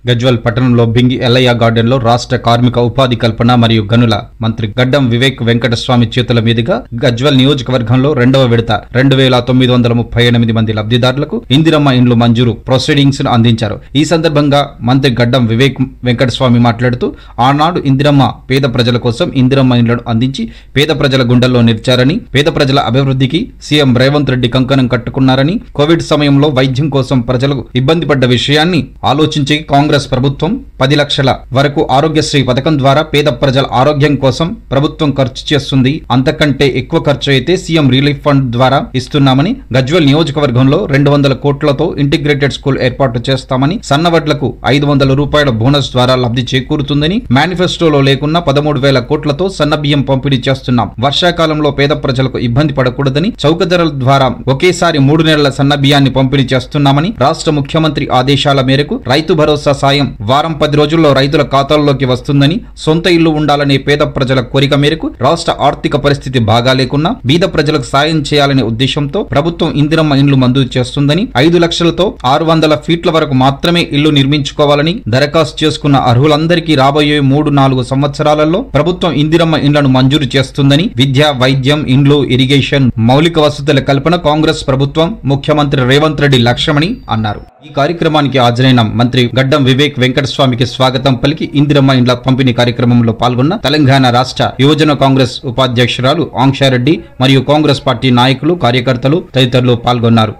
గజ్వల్ పట్టణంలో బింగి ఎల్లయ్య గార్డెన్ లో రాష్ట్ర కార్మిక ఉపాధి కల్పన మరియు గనుల మంత్రి గడ్డం వివేక్ వెంకటస్వామి చేతుల మీదుగా గజ్వల్ నియోజకవర్గంలో రెండవ విడత 2938 మంది లబ్ధిదారులకు ఇందిరమ్మ ఇండ్లు మంజూరు ప్రొసీడింగ్స్ ను అందించారు. ఈ సందర్భంగా మంత్రి గడ్డం వివేక్ వెంకటస్వామి మాట్లాడుతూ ఆనాడు ఇందిరమ్మ పేద ప్రజల కోసం ఇందిరమ్మ ఇండ్లను అందించి పేద ప్రజల గుండెల్లో నిలిచారని, పేద ప్రజల అభివృద్ధికి సీఎం రేవంత్ రెడ్డి కంకణం కట్టుకున్నారని, కోవిడ్ సమయంలో వైద్యం కోసం ప్రజలకు ఇబ్బంది పడ్డ విషయాన్ని ఆలోచించి కాంగ్రెస్ ప్రభుత్వం 10 లక్షల వరకు ఆరోగ్యశ్రీ పథకం ద్వారా పేద ప్రజల ఆరోగ్యం కోసం ప్రభుత్వం ఖర్చు చేస్తుంది. అంతకంటే ఎక్కువ ఖర్చు అయితే సీఎం రిలీఫ్ ఫండ్ ద్వారా ఇస్తున్నామని, గజ్వల్ నియోజకవర్గంలో 200 కోట్లతో ఇంటిగ్రేటెడ్ స్కూల్ ఏర్పాటు చేస్తామని, సన్నవడ్లకు 500 రూపాయల బోనస్ ద్వారా లబ్ధి చేకూరుతుందని, మేనిఫెస్టోలో లేకున్నా 13,000 కోట్లతో సన్నబియ్యం పంపిణీ చేస్తున్నాం. వర్షాకాలంలో పేద ప్రజలకు ఇబ్బంది పడకూడదని చౌక ధరల ద్వారా ఒకేసారి 3 నెలల సన్నబియ్యాన్ని పంపిణీ చేస్తున్నామని, రాష్ట్ర ముఖ్యమంత్రి ఆదేశాల మేరకు రైతు భరోసా సాయం వారం 10 రోజుల్లో రైతుల ఖాతాల్లోకి వస్తుందని, సొంత ఇల్లు ఉండాలనే పేద ప్రజల కోరిక మేరకు రాష్ట్ర ఆర్థిక పరిస్థితి బాగా లేకున్నా బీద ప్రజలకు సాయం చేయాలనే ఉద్దేశంతో ప్రభుత్వం ఇందిరమ్మ ఇండ్లు మంజూరు చేస్తుందని, 5 లక్షలతో 600 ఫీట్ల వరకు మాత్రమే ఇల్లు నిర్మించుకోవాలని దరఖాస్తు చేసుకున్న అర్హులందరికీ రాబోయే 3-4 సంవత్సరాలలో ప్రభుత్వం ఇందిరమ్మ ఇండ్లను మంజూరు చేస్తుందని, విద్య, వైద్యం, ఇండ్లు, ఇరిగేషన్, మౌలిక వసతుల కల్పన కాంగ్రెస్ ప్రభుత్వం ముఖ్యమంత్రి రేవంత్ రెడ్డి లక్ష్యమని అన్నారు. ఈ కార్యక్రమానికి హాజరైన మంత్రి గడ్డం వివేక్ వెంకటస్వామికి స్వాగతం పలికి ఇందిరమ్మ ఇండ్ల పంపిణీ కార్యక్రమంలో పాల్గొన్న తెలంగాణ రాష్ట్ర యువజన కాంగ్రెస్ ఉపాధ్యక్షురాలు ఆంక్షారెడ్డి మరియు కాంగ్రెస్ పార్టీ నాయకులు, కార్యకర్తలు తదితరులు పాల్గొన్నారు.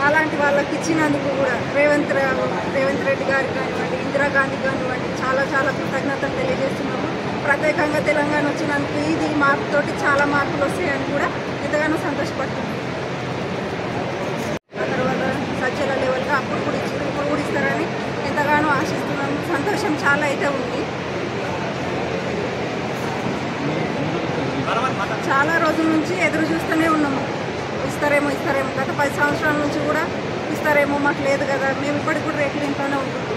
అలాంటి వాళ్ళకి ఇచ్చినందుకు కూడా రేవంత్ రెడ్డి గారికి కానివ్వండి, ఇందిరాగాంధీ కానివ్వండి చాలా కృతజ్ఞతలు తెలియజేస్తున్నాము. ప్రత్యేకంగా తెలంగాణ వచ్చినందుకు ఇది మార్పుతోటి చాలా మార్పులు వస్తాయని కూడా ఎంతగానో సంతోషపడుతుంది. ఆ తర్వాత సజ్జల లెవెల్గా అప్పుడు కూడా ఇచ్చారు, ఇప్పుడు కూడా ఇస్తారని ఎంతగానో ఆశిస్తున్నాము. సంతోషం చాలా అయితే ఉంది. చాలా రోజుల నుంచి ఎదురు చూస్తూనే ఉన్నాము, ఇస్తారేమో. గత 10 సంవత్సరాల నుంచి కూడా ఇస్తారేమో, మాకు లేదు కదా, మేము ఇప్పటికి కూడా రేట్లు ఇంట్లోనే ఉంటున్నాము.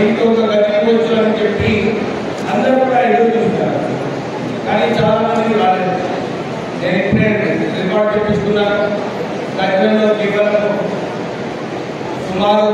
ఇంకొక గతికి వచ్చారని చెప్పి అందరూ కూడా ఎదురు చూస్తారు, కానీ చాలా మంది రాలేదు. ఏర్పాటు చేపిస్తున్నారు. గజ్వేల్లో కేవలం సుమారు